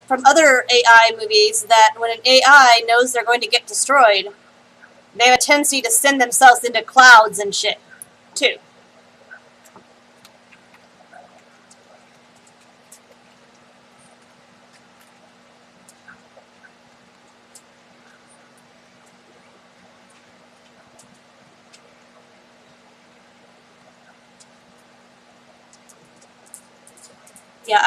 from other AI movies that when an AI knows they're going to get destroyed, they have a tendency to send themselves into clouds and shit, too. Yeah,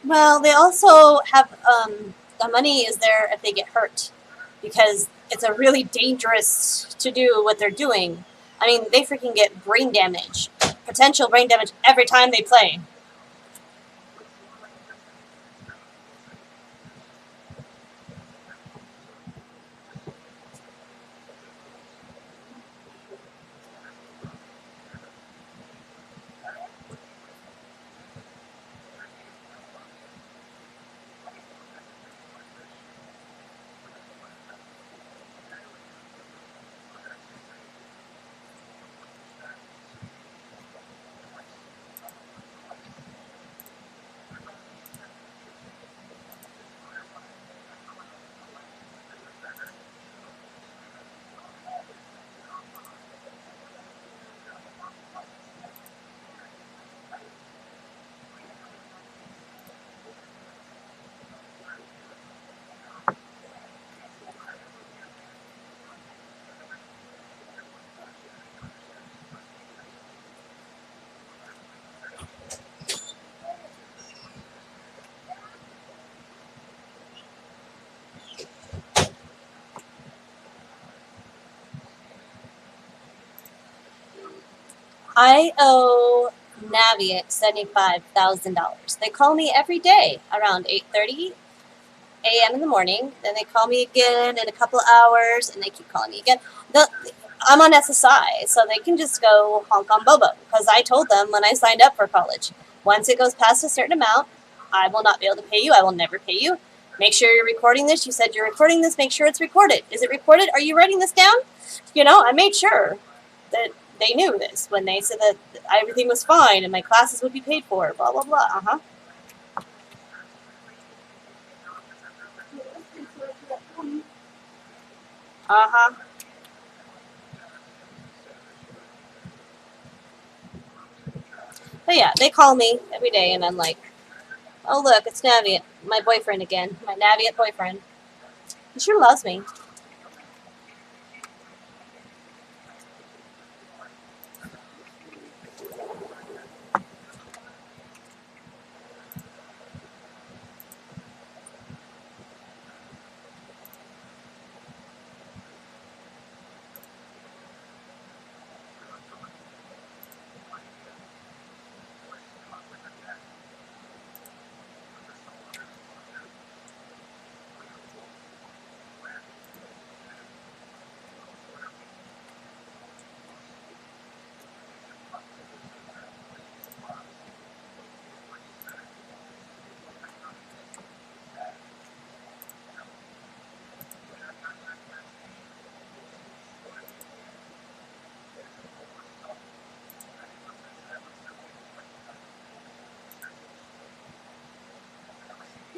Well, they also have the money is there if they get hurt, because it's a really dangerous to do what they're doing. I mean, they freaking get brain damage, potential brain damage every time they play. I owe Navient $75,000. They call me every day around 8:30 a.m. in the morning. Then they call me again in a couple of hours, and they keep calling me again. I'm on SSI, so they can just go honk on Bobo, because I told them when I signed up for college, once it goes past a certain amount, I will not be able to pay you. I will never pay you. Make sure you're recording this. You said you're recording this. Make sure it's recorded. Is it recorded? Are you writing this down? I made sure that they knew this when they said that everything was fine and my classes would be paid for. Blah, blah, blah. Uh-huh. Uh-huh. But yeah, they call me every day, and I'm like, oh, look, it's Navient, my boyfriend again. My Navient boyfriend. He sure loves me.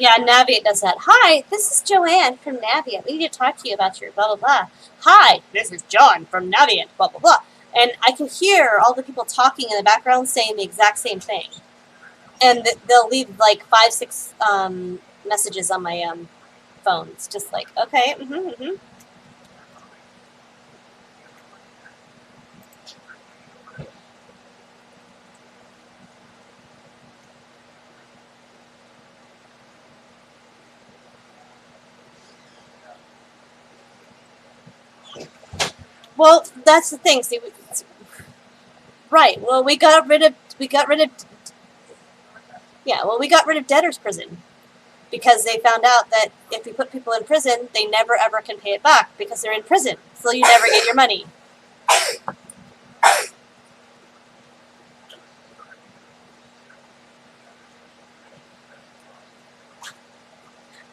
Yeah, Navient does that. Hi, this is Joanne from Navient. We need to talk to you about your blah, blah, blah. Hi, this is John from Navient, blah, blah, blah. And I can hear all the people talking in the background saying the exact same thing. And they'll leave like 5, 6 messages on my phone. It's just like, okay, Well, that's the thing. See, right. Well, we got rid of debtor's prison, because they found out that if we put people in prison, they never ever can pay it back because they're in prison. So you never get your money.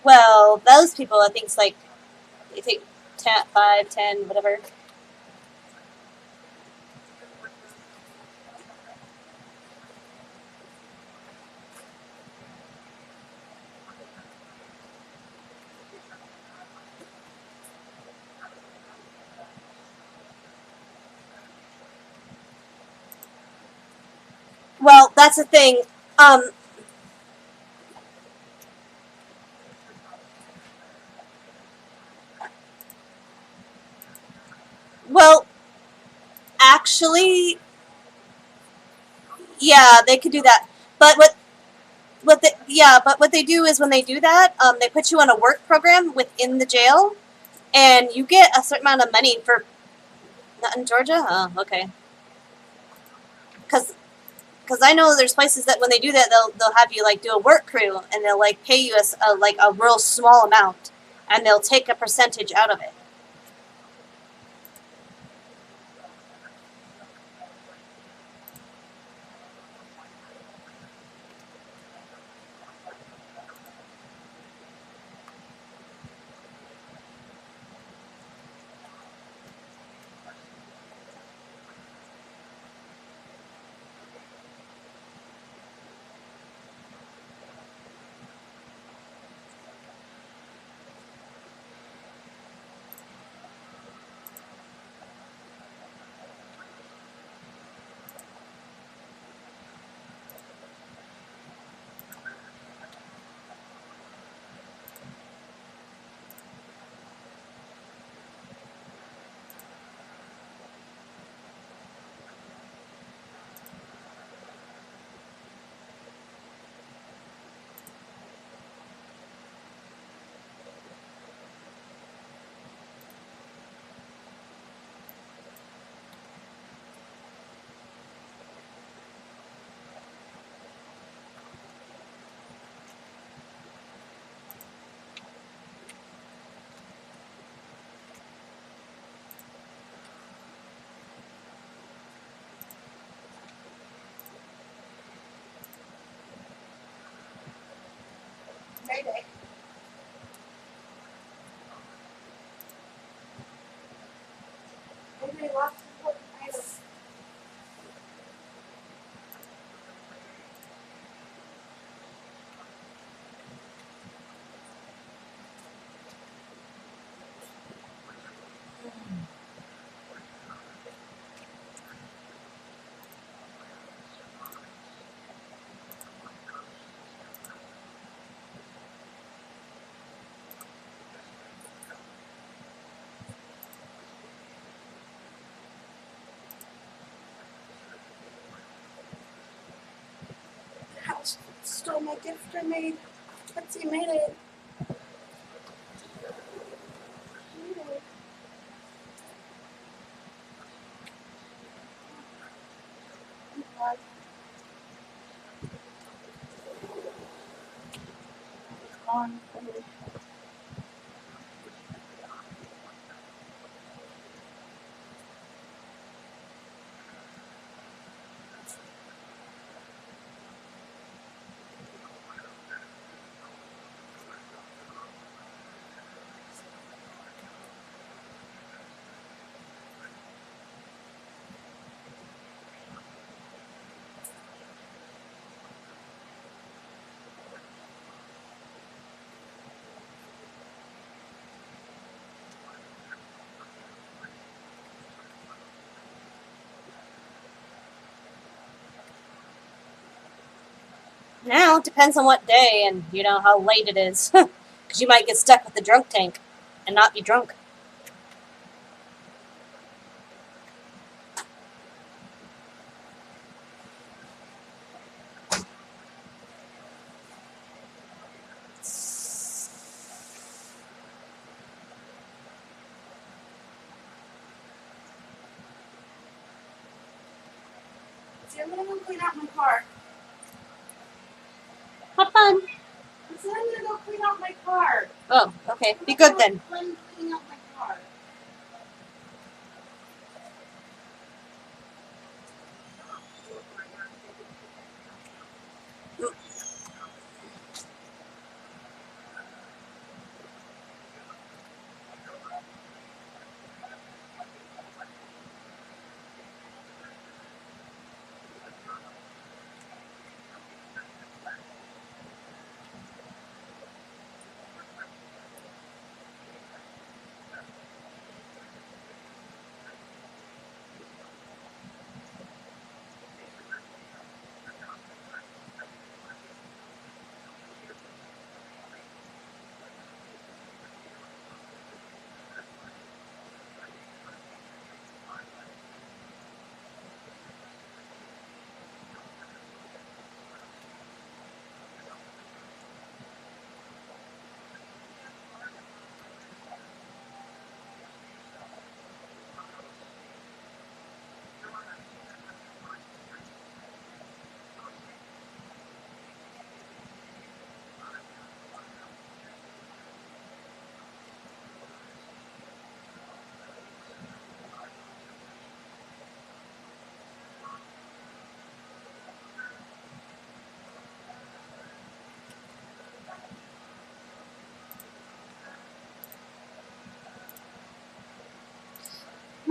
Well, those people, I think it's like, they take 5, 10, whatever. Well, that's the thing. Um, well, actually, yeah, they could do that. But Yeah, but what they do is when they do that, they put you on a work program within the jail, and you get a certain amount of money for. Not in Georgia? Oh, okay. Because I know there's places that when they do that, they'll have you like do a work crew, and they'll like pay you like a real small amount, and they'll take a percentage out of it. Mayday. Mayday lost important items. The house stole my gift I made. Let's see, made it. On. Now it depends on what day and how late it is, because you might get stuck with the drunk tank and not be drunk. See, I'm gonna go clean out my car. Have fun. I said I'm gonna go clean out my car. Oh, okay. Be good then. I'm cleaning out my car.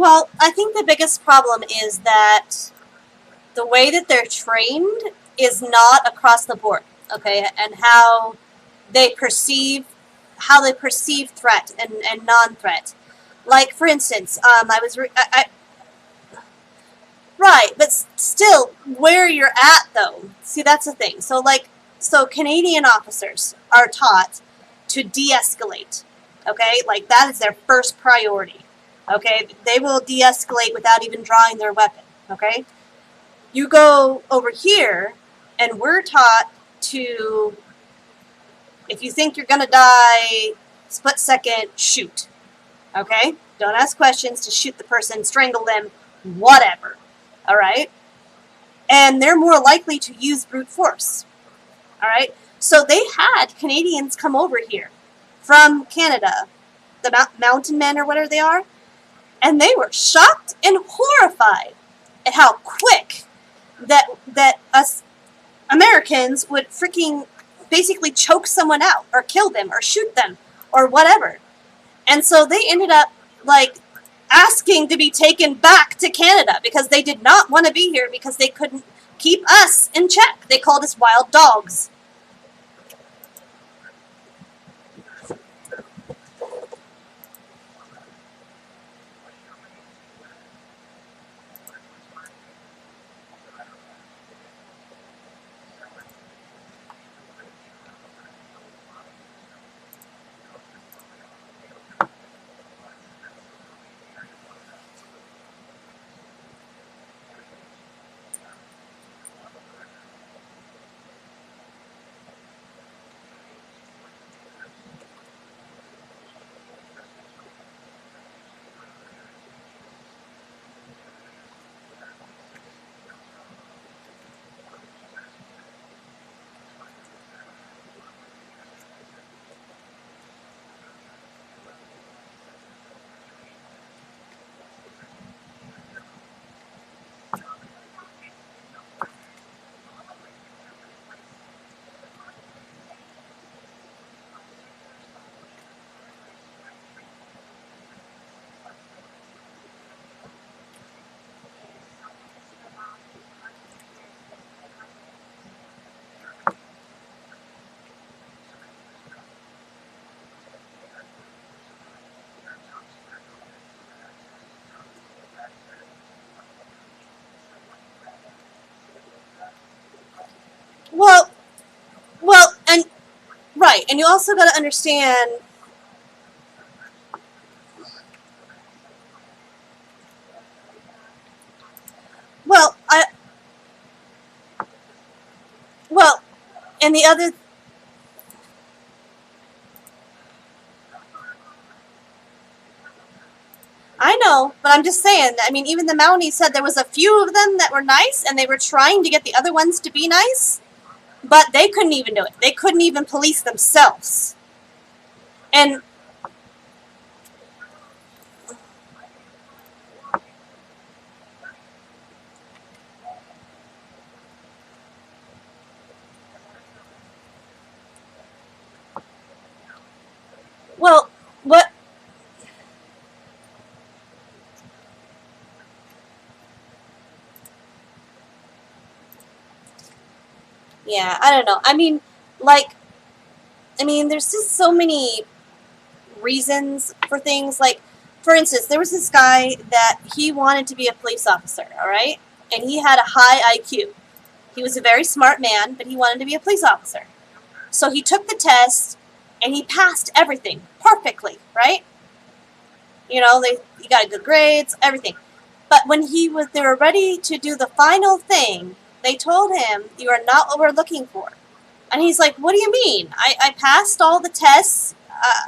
Well, I think the biggest problem is that the way that they're trained is not across the board, okay, and they perceive threat and non-threat. Like, for instance, right, but still, where you're at, though, see, that's the thing. So Canadian officers are taught to de-escalate, okay? Like, that is their first priority, okay? They will de-escalate without even drawing their weapon, okay? You go over here, and we're taught to, if you think you're gonna die, split second, shoot, okay? Don't ask questions, just shoot the person, strangle them, whatever, all right? And they're more likely to use brute force, all right? So they had Canadians come over here from Canada, the mountain men or whatever they are, and they were shocked and horrified at how quick that us Americans would freaking basically choke someone out or kill them or shoot them or whatever. And so they ended up like asking to be taken back to Canada because they did not want to be here because they couldn't keep us in check. They called us wild dogs. Well, and right, and you also got to understand. Well, well, and the other, I know, but I'm just saying. I mean, even the Mounties said there was a few of them that were nice, and they were trying to get the other ones to be nice, but they couldn't even do it. They couldn't even police themselves. And well, what? Yeah, I don't know. Like, there's just so many reasons for things. Like, for instance, there was this guy that he wanted to be a police officer, all right? And he had a high IQ. He was a very smart man, but he wanted to be a police officer. So he took the test, and he passed everything perfectly, right? He got good grades, everything. But when they were ready to do the final thing, they told him, "You are not what we're looking for." And he's like, "What do you mean? I passed all the tests.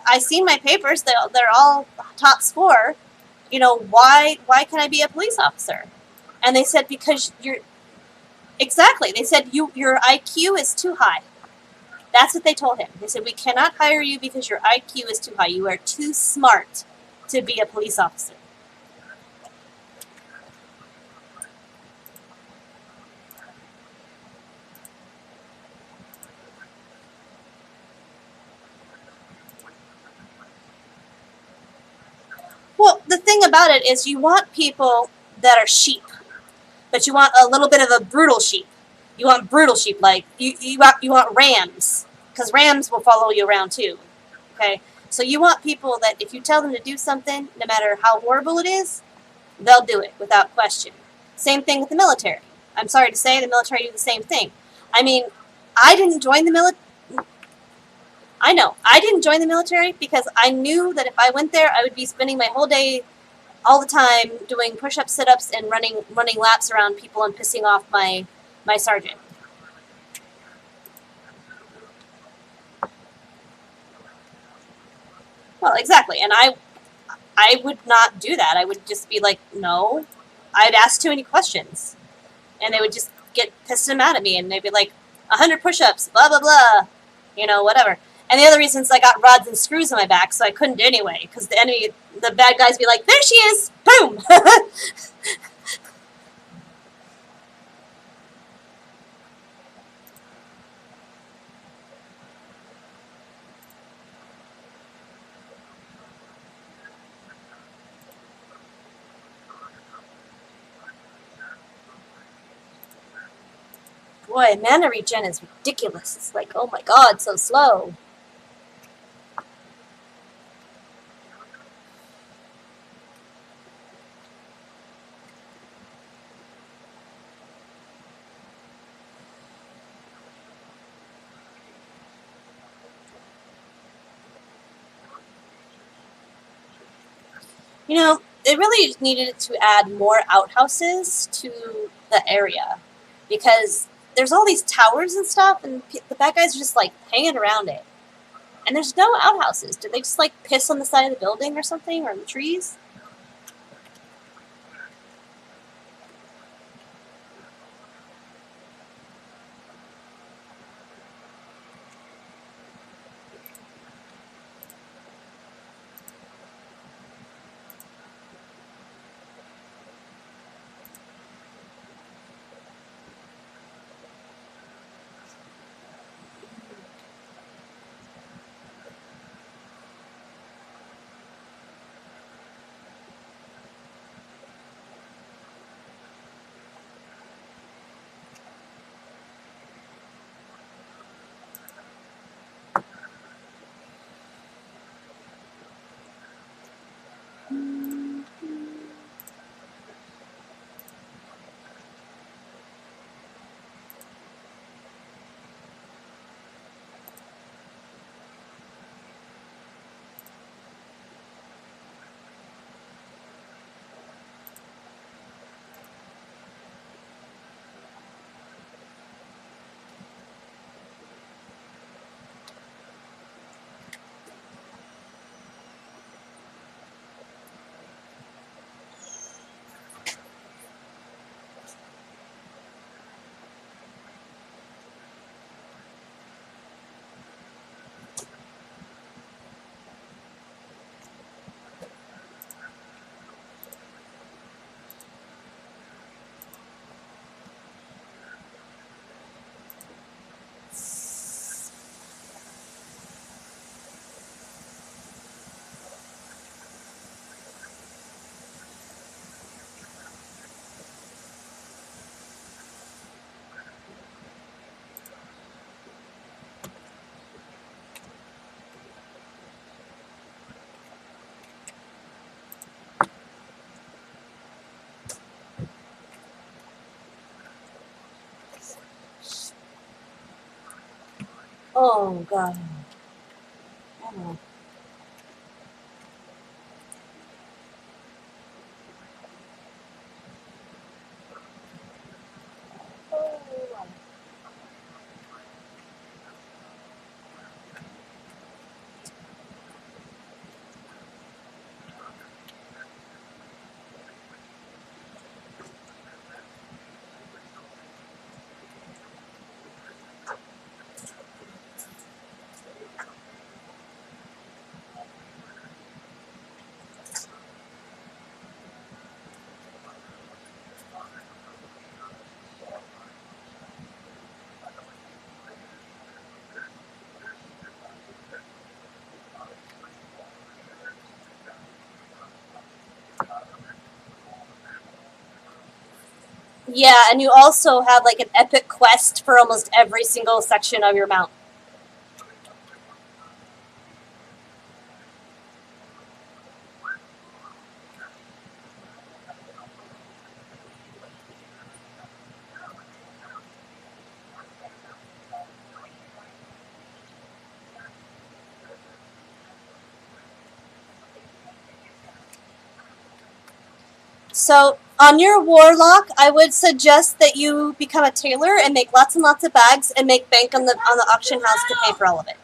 I seen my papers. They're all top score. Why can I be a police officer?" And they said, "Because you're exactly." They said, your IQ is too high. That's what they told him. They said, "We cannot hire you because your IQ is too high. You are too smart to be a police officer." Well, the thing about it is you want people that are sheep, but you want a little bit of a brutal sheep. You want brutal sheep, like you want rams, because rams will follow you around too. Okay, so you want people that if you tell them to do something, no matter how horrible it is, they'll do it without question. Same thing with the military. I'm sorry to say, the military do the same thing. I mean, I didn't join the military. I know I didn't join the military because I knew that if I went there, I would be spending my whole day all the time doing push-ups, sit-ups, and running laps around people and pissing off my sergeant. Well, exactly, and I would not do that. I would just be like, no. I'd ask too many questions, and they would just get pissed and mad at me, and they'd be like, 100 push-ups, blah blah blah, whatever. And the other reasons I got rods and screws in my back, so I couldn't do anyway, because the bad guys be like, there she is, boom. Boy, mana regen is ridiculous. It's like, oh my god, so slow. They really needed to add more outhouses to the area because there's all these towers and stuff, and the bad guys are just like hanging around it. And there's no outhouses. Did they just like piss on the side of the building or something, or in the trees? Oh god. I don't know. Yeah, and you also have like an epic quest for almost every single section of your mount. So on your warlock, I would suggest that you become a tailor and make lots and lots of bags and make bank on the auction house to pay for all of it.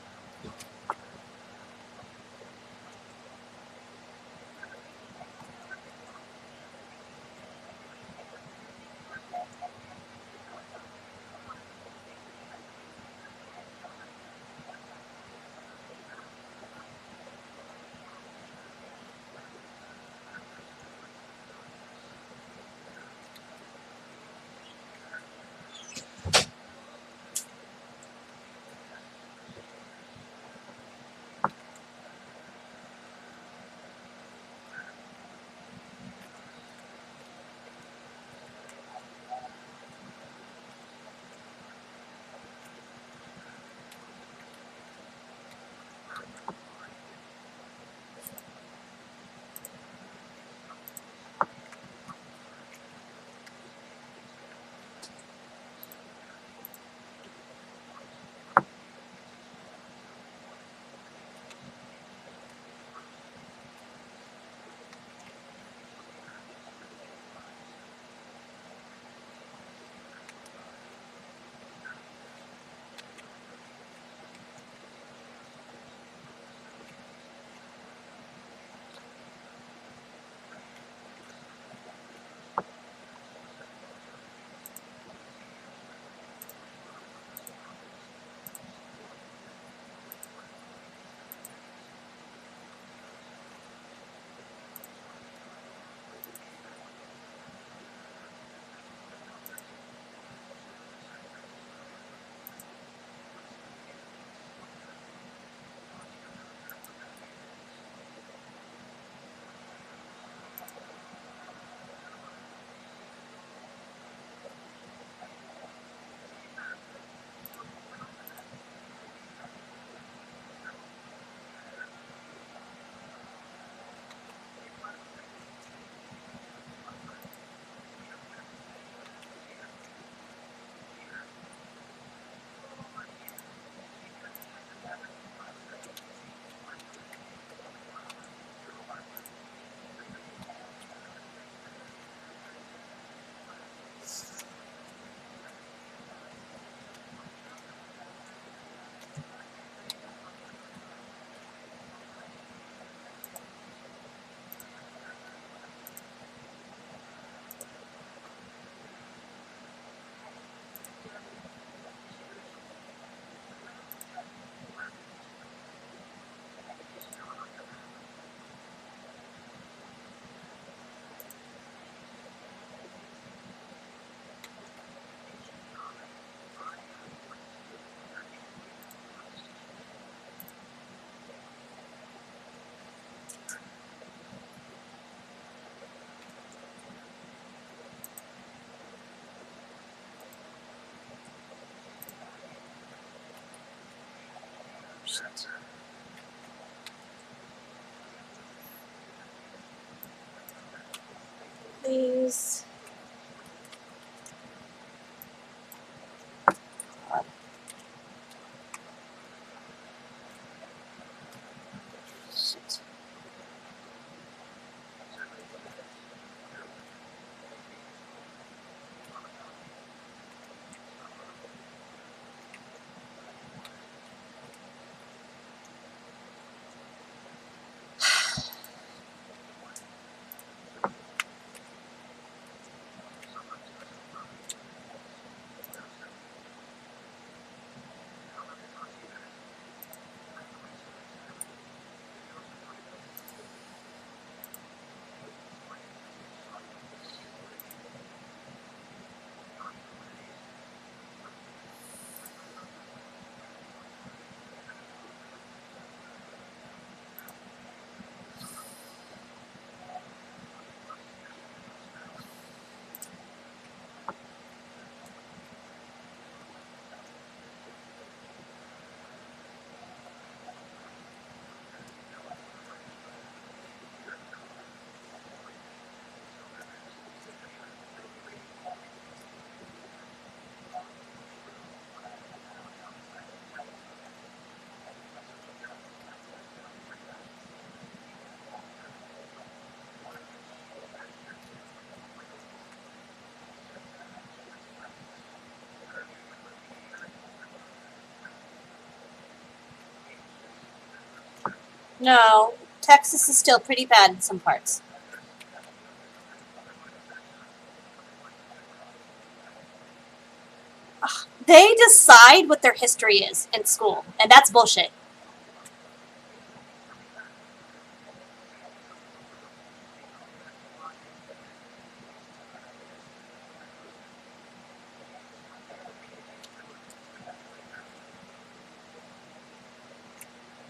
Shit. Please. God. Shit. No, Texas is still pretty bad in some parts. They decide what their history is in school, and that's bullshit.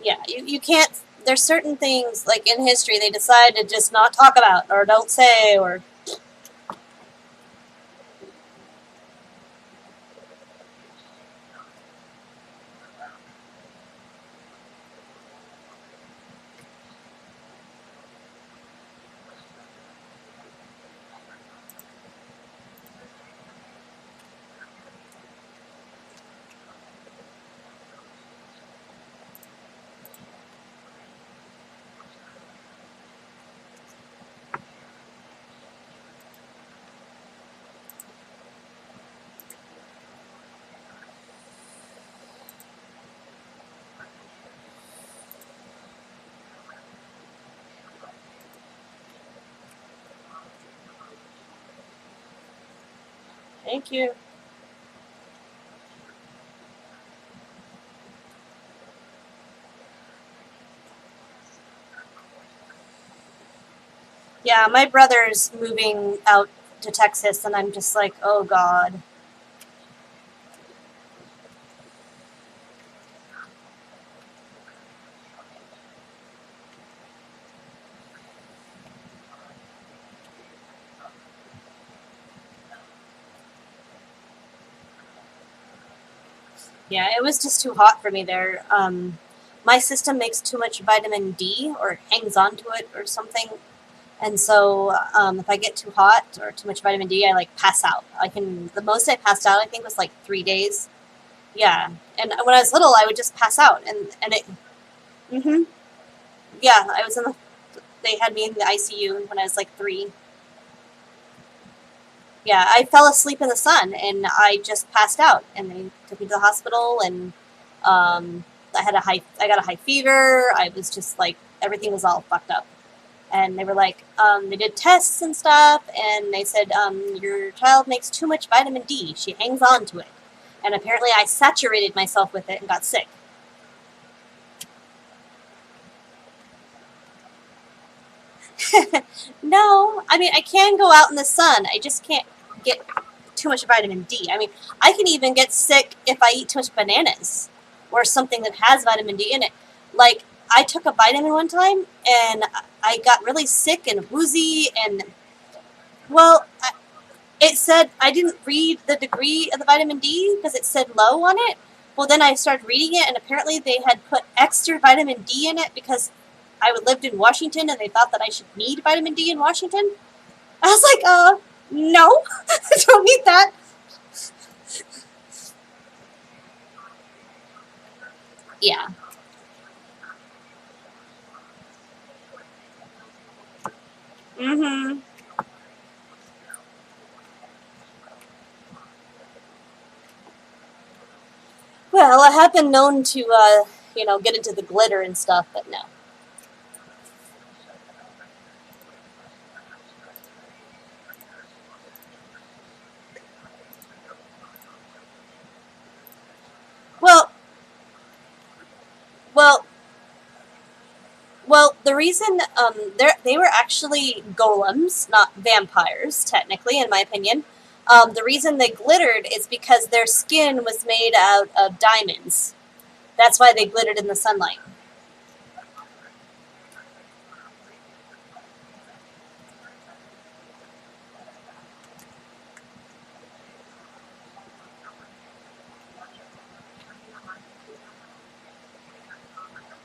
Yeah, you can't. There's certain things like in history they decide to just not talk about or don't say or. Thank you. Yeah, my brother's moving out to Texas, and I'm just like, oh god. Yeah, it was just too hot for me there. My system makes too much vitamin D or hangs onto it or something. And so if I get too hot or too much vitamin D, I like pass out. The most I passed out, I think, was like 3 days. Yeah. And when I was little, I would just pass out. And it, hmm yeah, they had me in the ICU when I was like 3. Yeah, I fell asleep in the sun and I just passed out, and they took me to the hospital, and I got a high fever. I was just like, everything was all fucked up. And they were like, they did tests and stuff, and they said, your child makes too much vitamin D. She hangs on to it. And apparently I saturated myself with it and got sick. No, I mean, I can go out in the sun. I just can't get too much vitamin D. I mean, I can even get sick if I eat too much bananas or something that has vitamin D in it. Like, I took a vitamin one time and I got really sick and woozy, and, well, it said, I didn't read the degree of the vitamin D because it said low on it. Well, then I started reading it, and apparently they had put extra vitamin D in it because I lived in Washington and they thought that I should need vitamin D in Washington. I was like, no, I don't need that. Yeah. Mm-hmm. Well, I have been known to, get into the glitter and stuff, but no. Well, well, well. The reason they were actually golems, not vampires, technically, in my opinion. The reason they glittered is because their skin was made out of diamonds. That's why they glittered in the sunlight.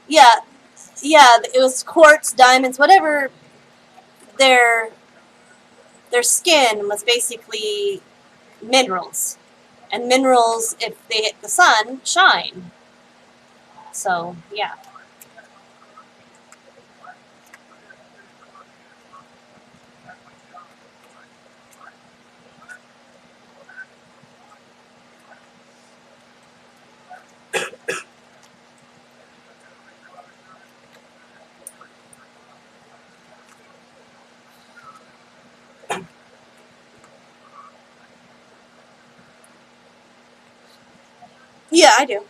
Yeah, yeah. It was quartz, diamonds, whatever. Their their skin was basically minerals, and minerals, if they hit the sun, shine. So yeah. Yeah, I do.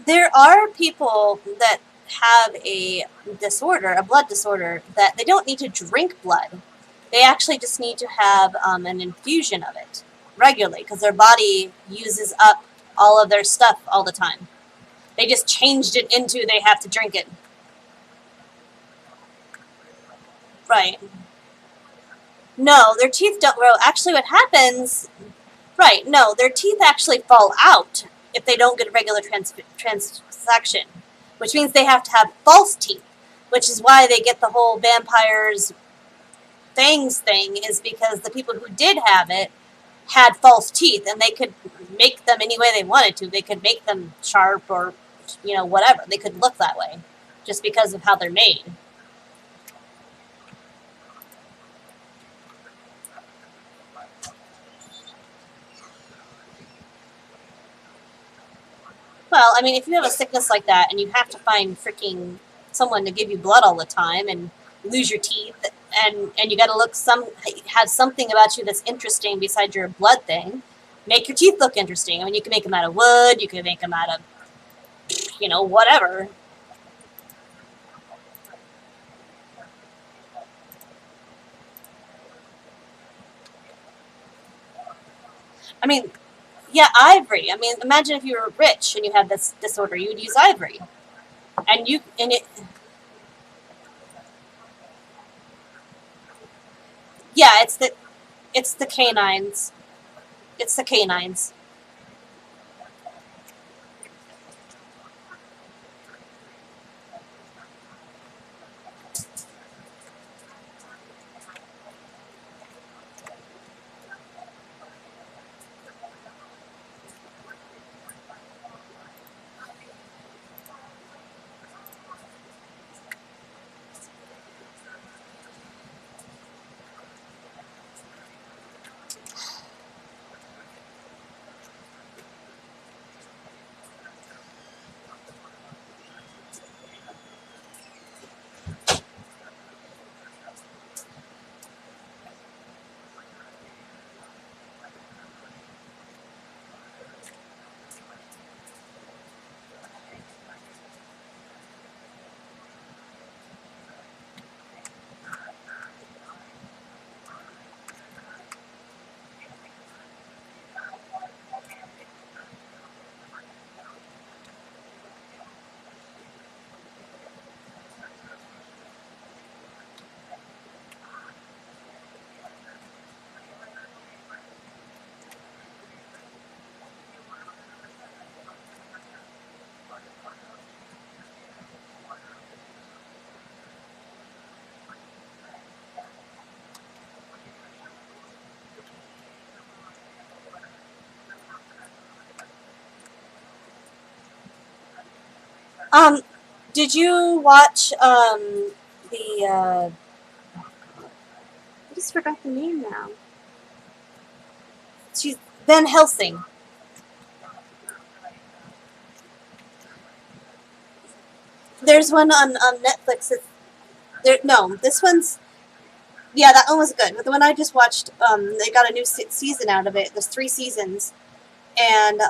There are people that have a disorder, a blood disorder, that they don't need to drink blood. They actually just need to have an infusion of it regularly because their body uses up all of their stuff all the time. They just changed it into they have to drink it. Right. No, their teeth don't grow. Actually, what happens, right, no, their teeth actually fall out if they don't get a regular transaction, which means they have to have false teeth, which is why they get the whole vampires fangs thing, is because the people who did have it had false teeth and they could make them any way they wanted to. They could make them sharp or, whatever. They could look that way just because of how they're made. Well, I mean, if you have a sickness like that and you have to find freaking someone to give you blood all the time and lose your teeth and you got to have something about you that's interesting besides your blood thing, make your teeth look interesting. I mean, you can make them out of wood, you can make them out of whatever. I mean, yeah, ivory. I mean, imagine if you were rich and you had this disorder, you would use ivory, and it. Yeah, it's the canines. It's the canines. Um, did you watch the I just forgot the name now. She's Van Helsing. There's one on Netflix. No, this one's yeah, that one was good. But the one I just watched, they got a new season out of it. There's 3 seasons, and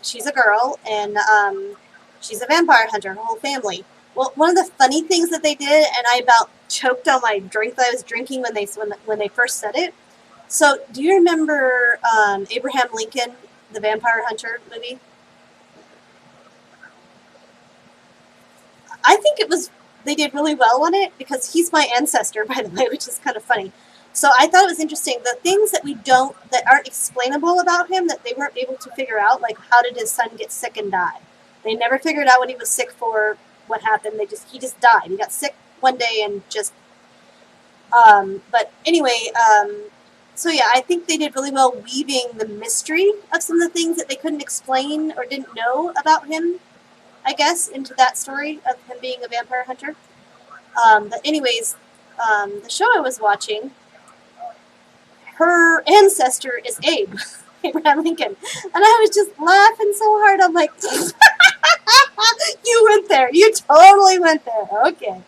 she's a girl, and she's a vampire hunter. Her whole family. Well, one of the funny things that they did, and I about choked on my drink that I was drinking when they first said it. So, do you remember Abraham Lincoln, the vampire hunter movie? I think it was they did really well on it because he's my ancestor, by the way, which is kind of funny. So I thought it was interesting. The things that aren't explainable about him that they weren't able to figure out, like how did his son get sick and die? They never figured out what he was sick for, what happened. He just died. He got sick one day and just. But anyway, so yeah, I think they did really well weaving the mystery of some of the things that they couldn't explain or didn't know about him, I guess, into that story of him being a vampire hunter. But anyways, the show I was watching, her ancestor is Abe, Abraham Lincoln, and I was just laughing so hard. I'm like, You went there. You totally went there. Okay.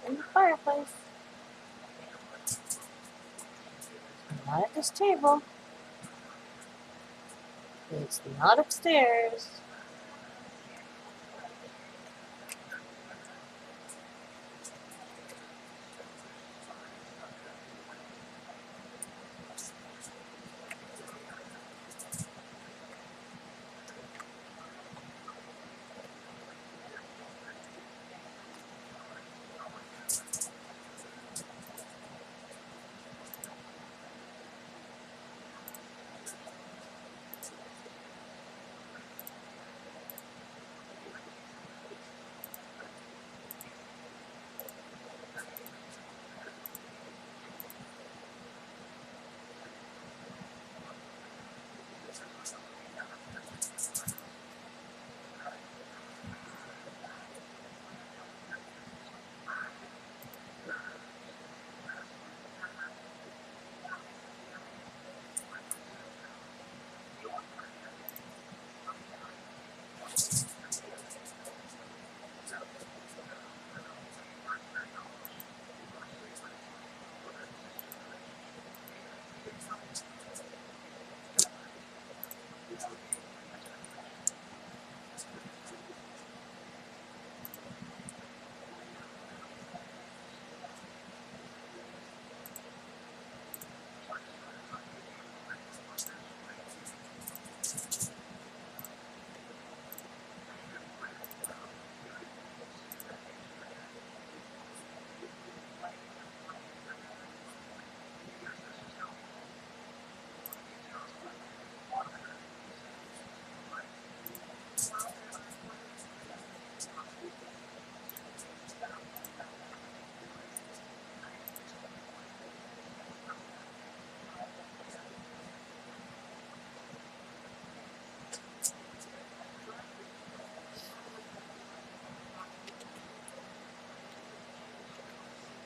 In the fireplace. Not at this table. It's not upstairs.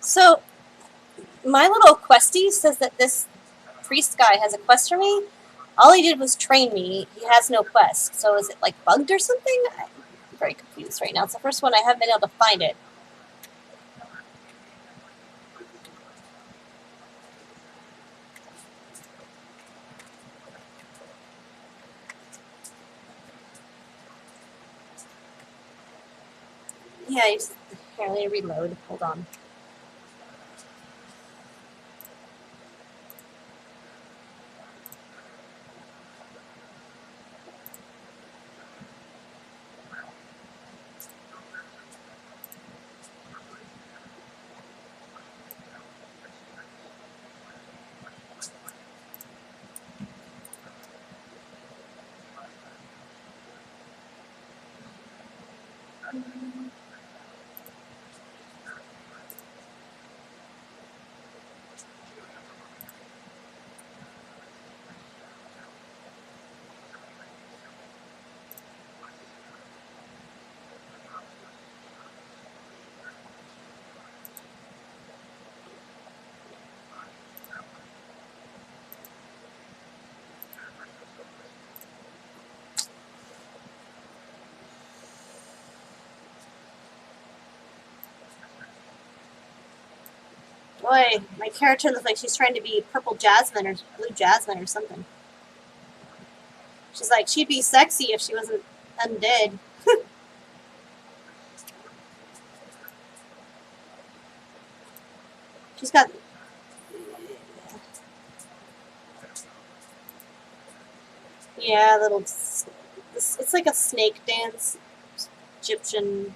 So, my little questie says that this priest guy has a quest for me. All he did was train me. He has no quest. So, is it like bugged or something? I'm very confused right now. It's the first one I haven't been able to find it. Yeah, he's apparently reload. Hold on. Boy, my character looks like she's trying to be purple jasmine or blue jasmine or something. She's like, she'd be sexy if she wasn't undead. She's got... Yeah, little... It's like a snake dance. Egyptian...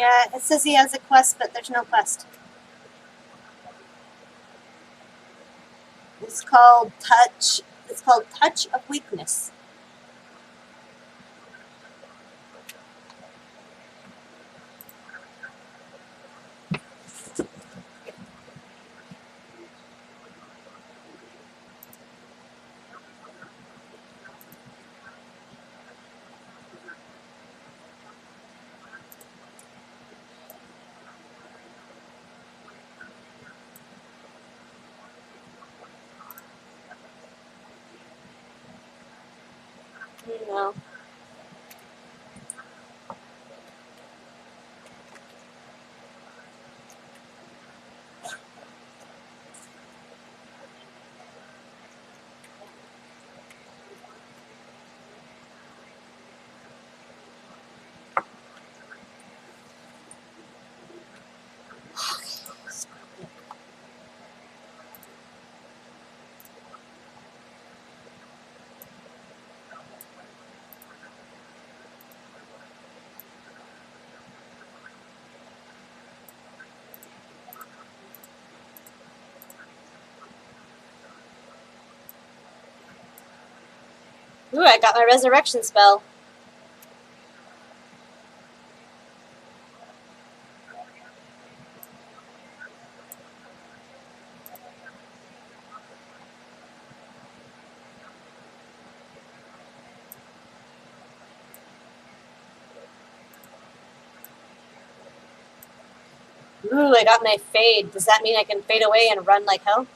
Yeah, it says he has a quest, but there's no quest. It's called Touch. It's called Touch of Weakness. No. Ooh, I got my resurrection spell. Ooh, I got my fade. Does that mean I can fade away and run like hell?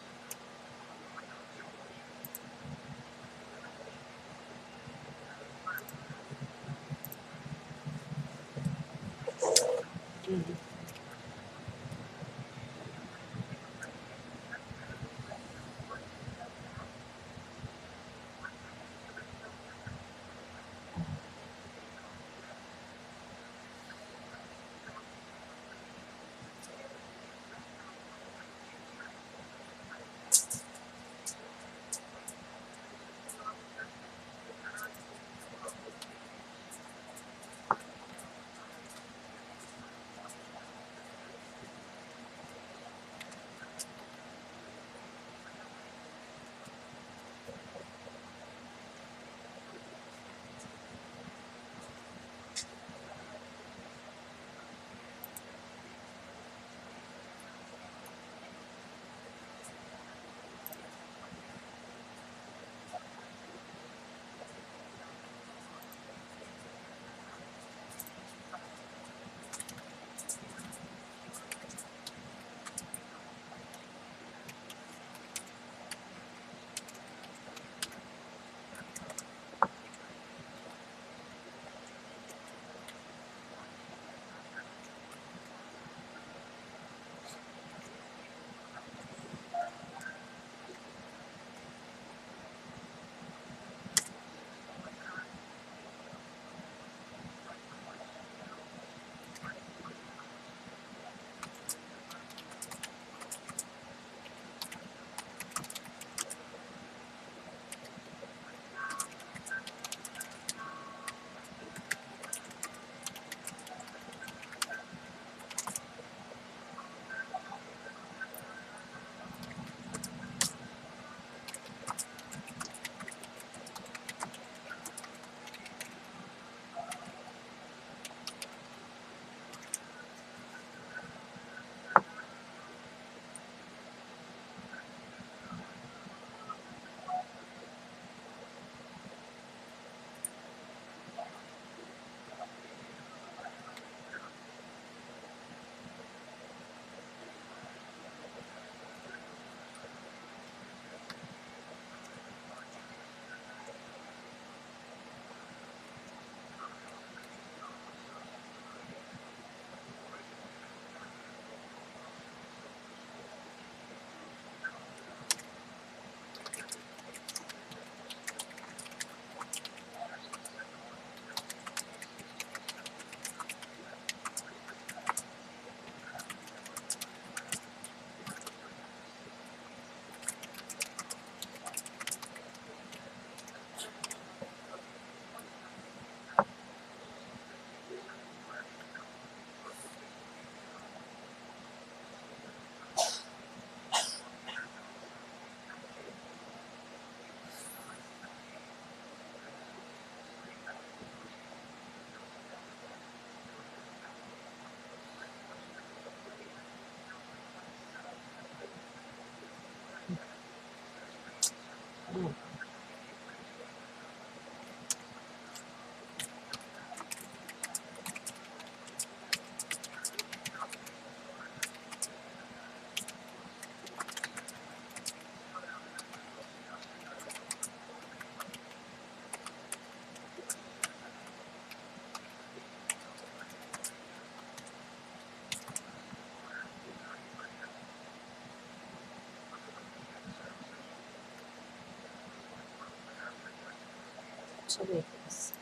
commercial vehicles.